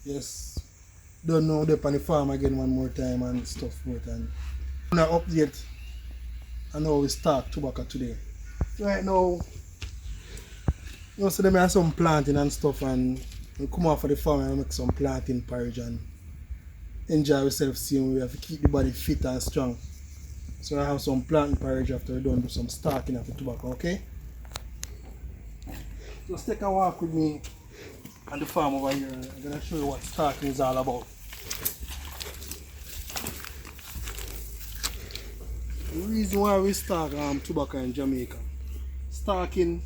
Yes, don't know they on the farm again one more time and stuff for it. And I'm gonna update and how we start tobacco today. Right now, you know, so them have some planting and stuff, and we come off of the farm and make some planting porridge and enjoy ourselves, seeing we have to keep the body fit and strong. So I have some planting porridge after we done do some stalking of the tobacco, okay? Just take a walk with me on the farm over here. I'm gonna show you what stalking is all about. The reason why we stalk tobacco in Jamaica, stalking,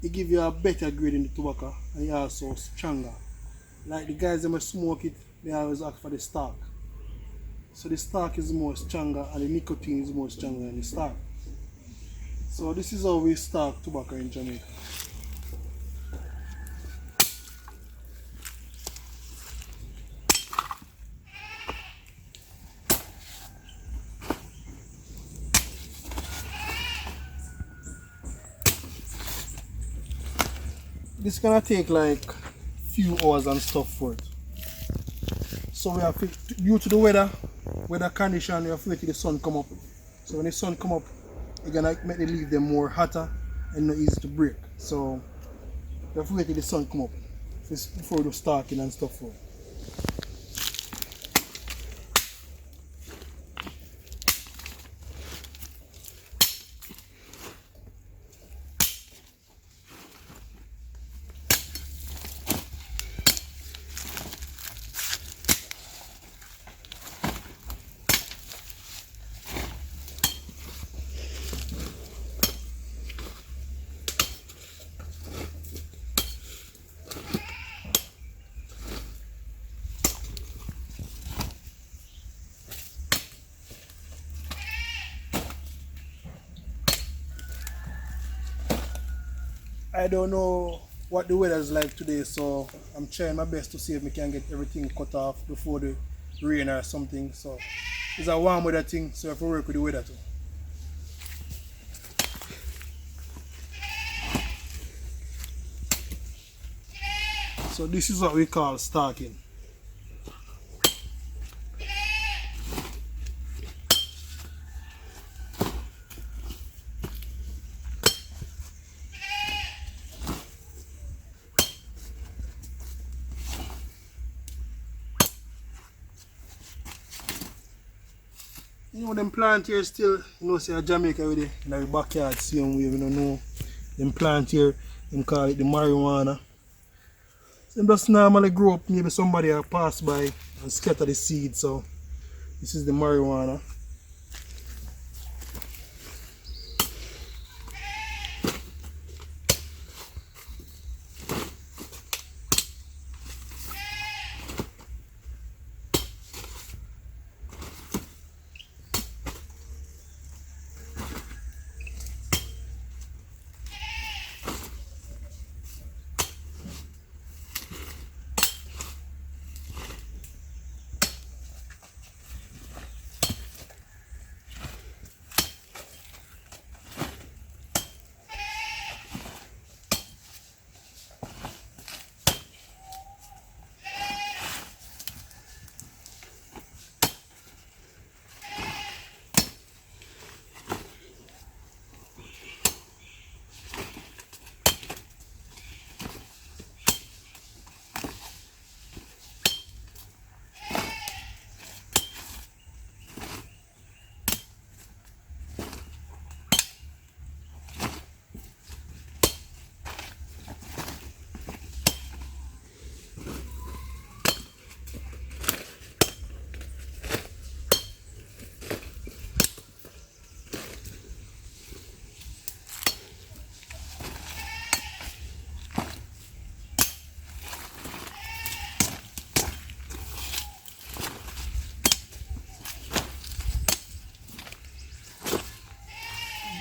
it give you a better grade in the tobacco and it also stronger. Like the guys that smoke it, they always ask for the stalk. So the stalk is more stronger and the nicotine is more stronger than the stalk. So this is how we stalk tobacco in Jamaica. This gonna take like few hours and stuff for it. So we have to, due to the weather condition, we have to wait till the sun come up. So when the sun come up, it's gonna make the leaf them more hotter and not easy to break. So we have to wait till the sun come up before we do stalking and stuff for it. I don't know what the weather is like today, so I'm trying my best to see if we can get everything cut off before the rain or something. So it's a warm weather thing, so I have to work with the weather too. So this is what we call stalking. You know them plant here still, you know, say Jamaica with it in our backyard, same way, we don't know. Them plant here, them call it the marijuana. So them just normally grow up, maybe somebody will pass by and scatter the seed, so this is the marijuana.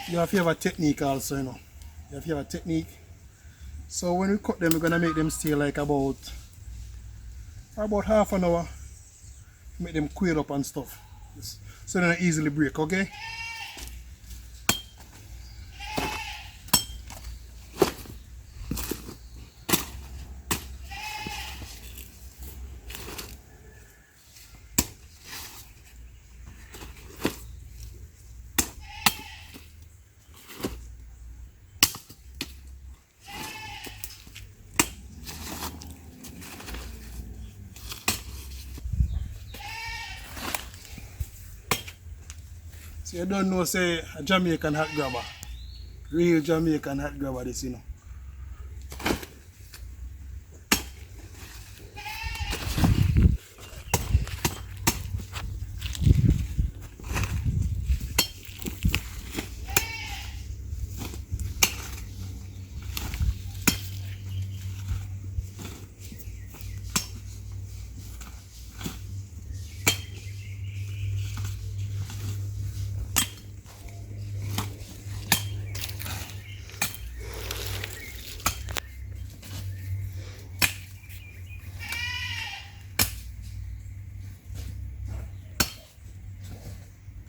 You have to have a technique also, you know. You have to have a technique. So when we cut them, we're gonna make them stay like about half an hour. Make them coil up and stuff. So they don't easily break, okay? So you don't know, say, a Jamaican hat grabber. Real Jamaican hat grabber this, you know.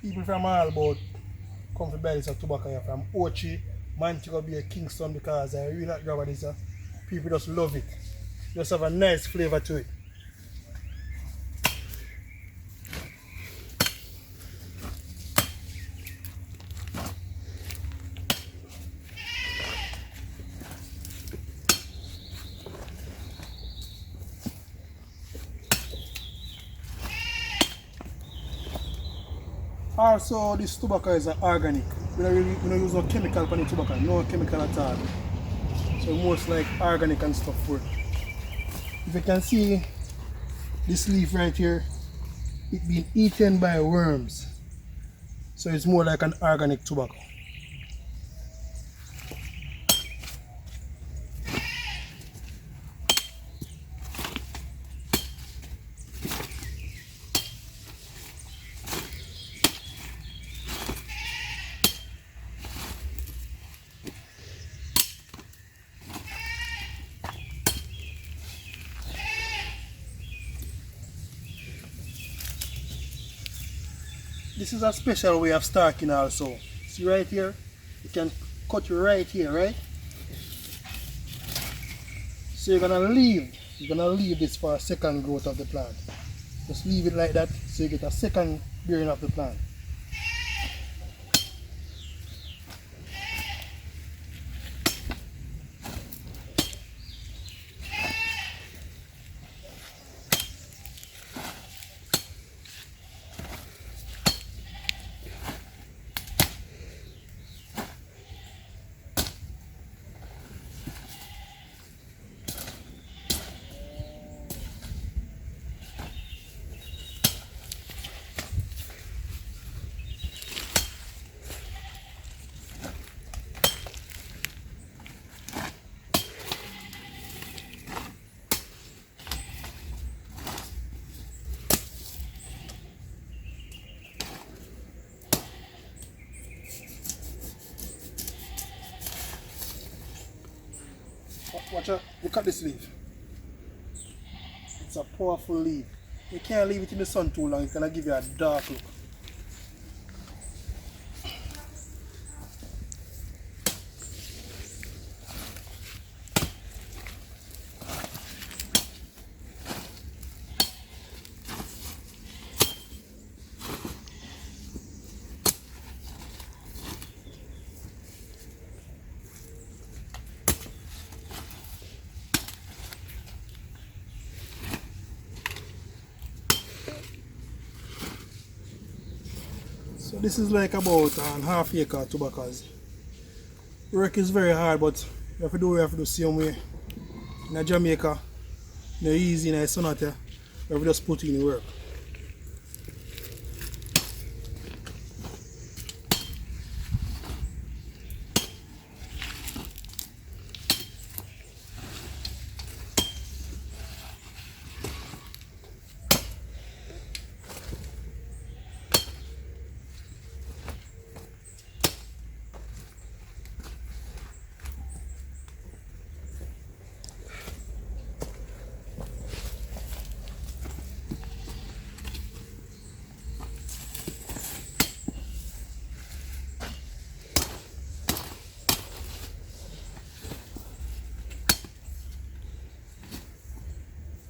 People from all about come to buy this tobacco here from Ochi, Montego Bay, Kingston, because I really like grab this. People just love it. Just have a nice flavor to it. Also, this tobacco is organic. We don't use no chemical for the tobacco, no chemical at all. So most like organic and stuff for it. If you can see this leaf right here, it's been eaten by worms. So it's more like an organic tobacco. This is a special way of stalking also. See right here? You can cut right here, right? So you're gonna leave this for a second growth of the plant. Just leave it like that so you get a second bearing of the plant. Watch out, look at this leaf. It's a powerful leaf. You can't leave it in the sun too long, it's gonna give you a dark look. So this is like about an half acre of tobaccos. Work is very hard, but you have to do what you have to do same way. In Jamaica, no easy in the sun out there. You have to just put in the work.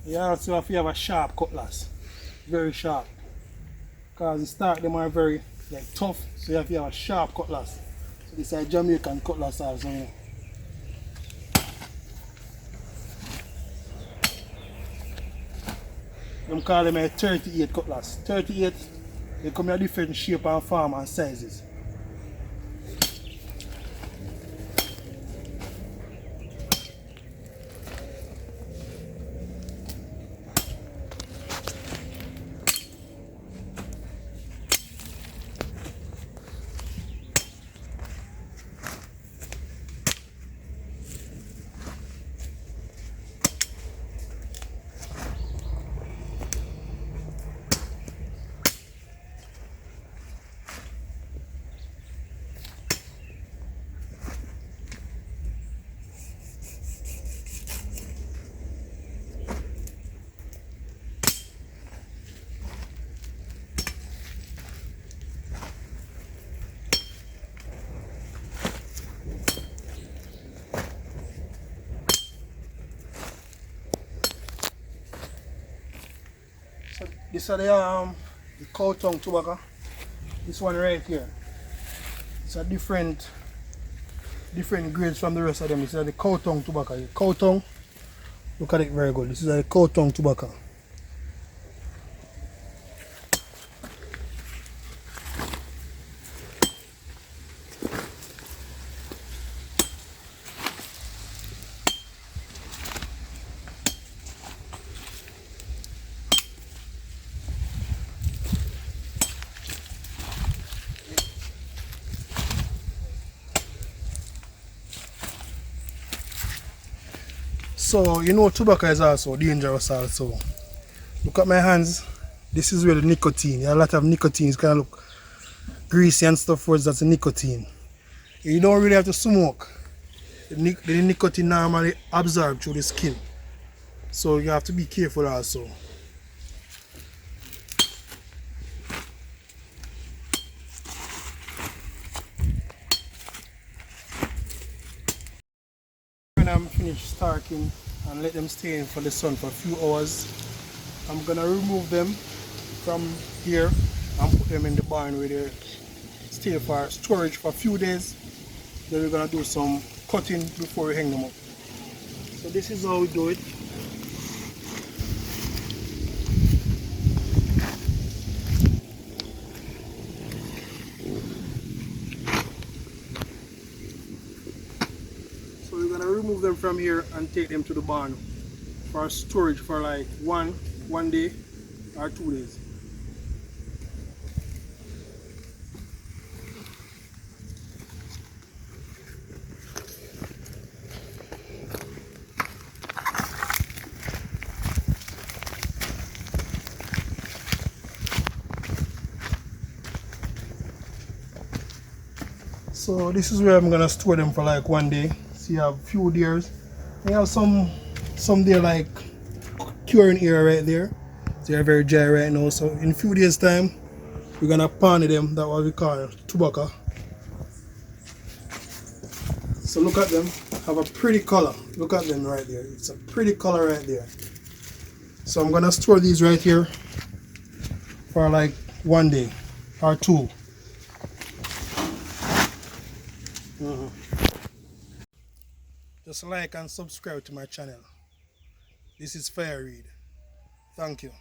You also have to have a sharp cutlass, very sharp, because the stalk them are very like tough, so you have to have a sharp cutlass. So this is a Jamaican cutlass also. You know. Them call them a 38 cutlass. 38 They come in a different shape and form and sizes. So this are the cow tongue tobacco. This one right here. It's a different grades from the rest of them. This is the cow tongue tobacco. The cow tongue, look at it very good. This is the cow tongue tobacco. So you know tobacco is also dangerous also. Look at my hands. This is where the nicotine. There are a lot of nicotine. It's kind of look greasy and stuff for us. That's the nicotine. You don't really have to smoke. The nicotine normally absorbs through the skin. So you have to be careful also. When I'm finished starking and let them stay in for the sun for a few hours, I'm gonna remove them from here and put them in the barn where they stay for storage for a few days. Then we're gonna do some cutting before we hang them up. So this is how we do it. So we're gonna remove them from here and take them to the barn for storage for like one day or 2 days. So this is where I'm gonna store them for like 1 day. See, I have a few deers. We have some there like curing air right there. They are very dry right now. So in a few days time, we're gonna pound them. That's what we call tobacco. So look at them. Have a pretty color. Look at them right there. It's a pretty color right there. So I'm gonna store these right here for like 1 day or 2. Just like and subscribe to my channel. This is Fair Read. Thank you.